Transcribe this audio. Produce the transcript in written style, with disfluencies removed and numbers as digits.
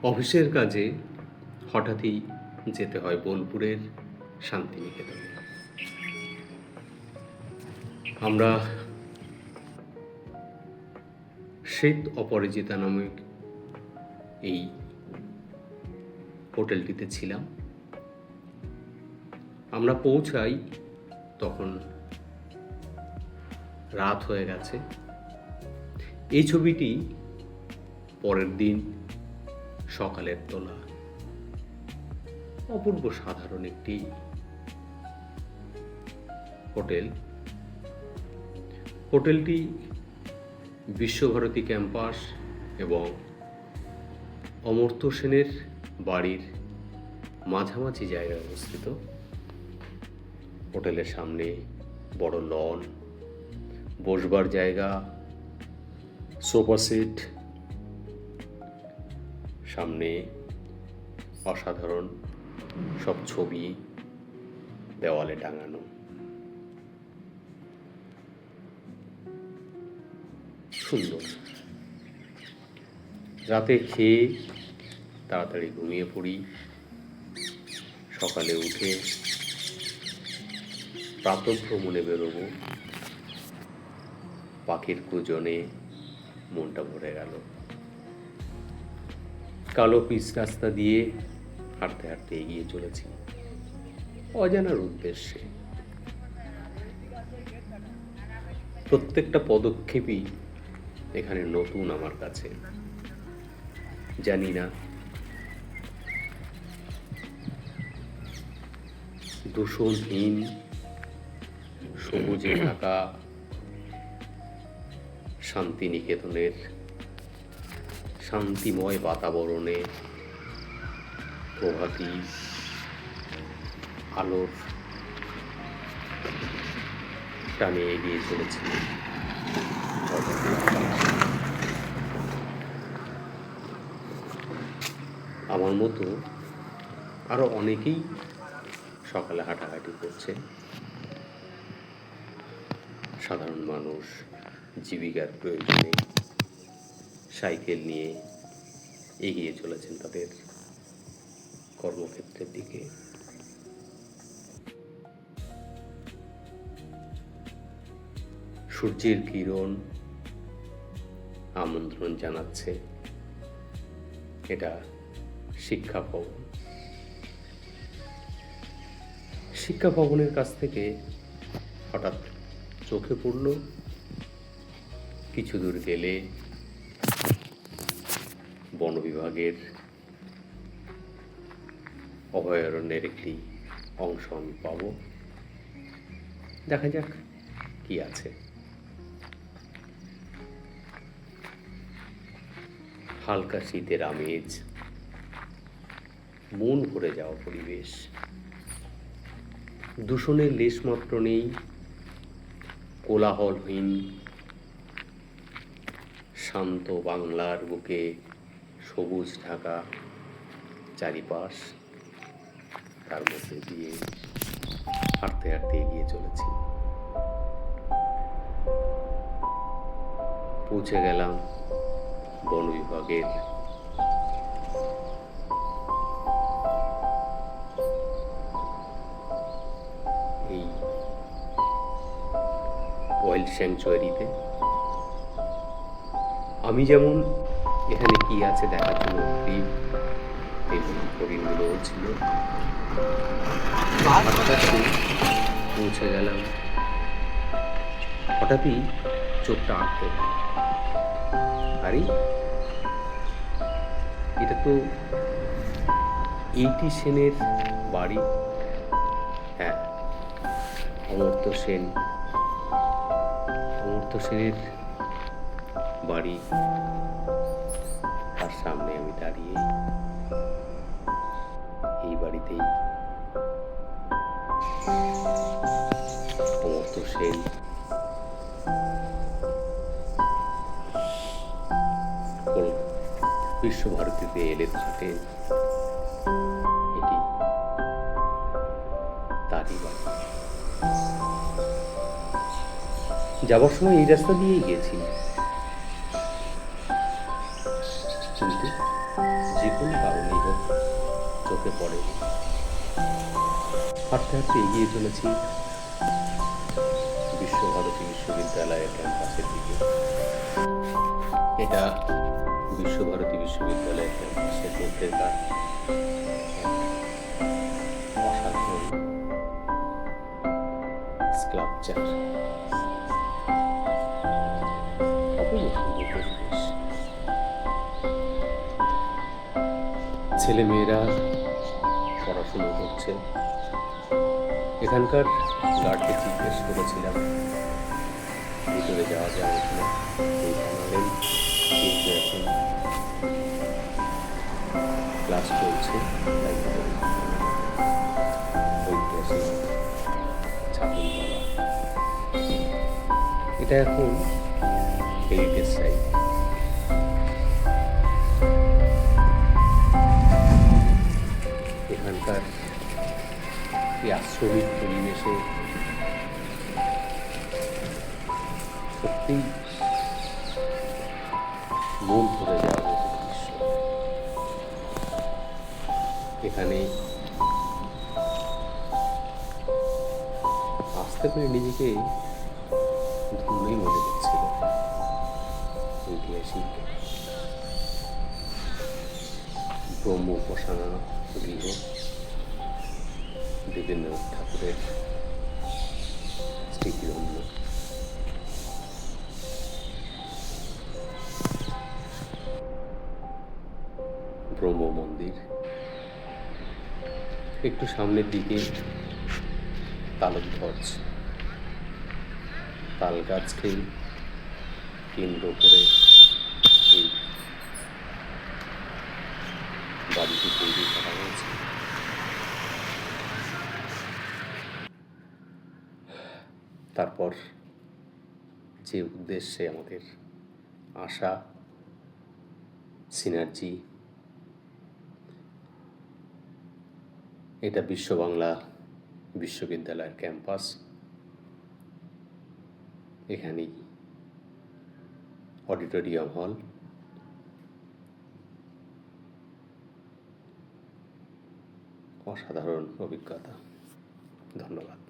অফিসের কাজে হঠাৎই যেতে হয় বোলপুরের শান্তিনিকেতনে। আমরা শ্বেত অপরাজিতা নামক এই হোটেলটিতে ছিলাম। আমরা পৌঁছাই তখন রাত হয়ে গেছে। এই ছবিটি পরের দিন সকালের তোলা। অপূর্ব সাধারণ একটি হোটেলটি বিশ্বভারতী ক্যাম্পাস এবং অমর্ত্য সেনের বাড়ির মাঝামাঝি জায়গায় অবস্থিত। হোটেলের সামনে বড় লন, বসবার জায়গা, সোফা সেট, সামনে অসাধারণ সব ছবি দেওয়ালে টাঙানো। সুন্দর। রাতে খেয়ে তাড়াতাড়ি ঘুমিয়ে পড়ি। সকালে উঠে প্রাতঃভ্রমণে বেরোবো। পাখির কুজনে মনটা ভরে গেল। কালো পিচ রাস্তা দিয়ে হাঁটতে হাঁটতে এগিয়ে চলেছি অজানার উদ্দেশ্যে। প্রত্যেকটা পদক্ষেপই এখানে নতুন আমার কাছে। জানি না দূষণহীন সবুজে ঢাকা শান্তিনিকেতনের শান্তিময় বাতাবরণে প্রভাতী আলোর টানে এগিয়ে চলেছি। আমার মতো আরো অনেকেই সকালে হাঁটাহাঁটি করছে। সাধারণ মানুষ জীবিকার প্রয়োজনে সাইকেল নিয়ে এগিয়ে চলেছেন তাদের কর্মক্ষেত্রের দিকে। সূর্যের কিরণ আমন্ত্রণ জানাচ্ছে। এটা শিক্ষা ভবন। শিক্ষা ভবনের কাছ থেকে হঠাৎ চোখে পড়ল কিছু দূর গেলে বন বিভাগের অভয়ারণ্যের একটি অংশ আমি পাব। দেখা যাক কি আছে। হালকা শীতের আমেজ, মন ভরে যাওয়া পরিবেশ, দূষণের লেশমাত্র নেই, কোলাহলহীন শান্ত বাংলার বুকে সবুজ ঢাকা চারিপাশ। তার মধ্যে দিয়ে হাঁটতে হাঁটতে এগিয়ে চলেছি। পৌঁছে গেলাম বন বিভাগের এই ওয়াইল্ড স্যাংচুয়ারিতে। আমি যেমন এখানে কি আছে দেখার জন্য হরিণগুলোও ছিল। পৌঁছে গেলাম। হঠাৎই চোখটা আটকে গেল। আরে এটা তো এইটি সেনের বাড়ি। হ্যাঁ, অমর্ত্য সেনের বাড়ি। তার সামনে আমি দাঁড়িয়ে। এই বাড়িতেই অমর্ত্য সেন বিশ্বভারতীতে এলে থাকেন। এটি তারই বাড়ি। যাবার সময় এই রাস্তা দিয়েই গেছি, কিন্তু যে কোনো কারণেই হোক চোখে পড়েনি। হাঁটতে হাঁটতে এগিয়ে চলেছি বিশ্বভারতী বিশ্ববিদ্যালয়ের ক্যাম্পাসের দিকে। এটা বিশ্বভারতী বিশ্ববিদ্যালয়ের ক্যাম্পাসের মধ্যেকার অসাধারণ স্কাল্পচার, অপূর্ব সুন্দর পরিবেশ। ছেলেমেয়েরা পড়াশুনো করছে। এখানকার গার্ডকে জিজ্ঞেস করেছিলাম ভিতরে যাওয়া যাবে কিনা, এই জানালেন কিন্তু এখন ক্লাস চলছে, তাই ভিতরে ঐতিহাসিক ছাগলতলা। এটা এখন হেরিটেজ সাইট। এখানকার এই আশ্রমিক পরিবেশে সত্যিই মন ধরে যাওয়ার মতো দৃশ্য। এখানে আসতে পেরে নিজেকে ধন্যই মনে হচ্ছিল। ঐতিহাসিক ব্রহ্ম উপাসনা গৃহ, দেবেন্দ্রনাথ ঠাকুরের স্মৃতিধন্য। ব্রহ্ম মন্দির। একটু সামনের দিকে তালধ্বজ, তাল গাছকে কেন্দ্র করে এই বাড়িটি তৈরি করা হয়েছে। তারপর যে উদ্দেশ্যে আমাদের আসা, সিনার্জি, এটা বিশ্ব বাংলা বিশ্ববিদ্যালয়ের ক্যাম্পাস। এখানেই অডিটোরিয়াম হল। অসাধারণ অভিজ্ঞতা। ধন্যবাদ।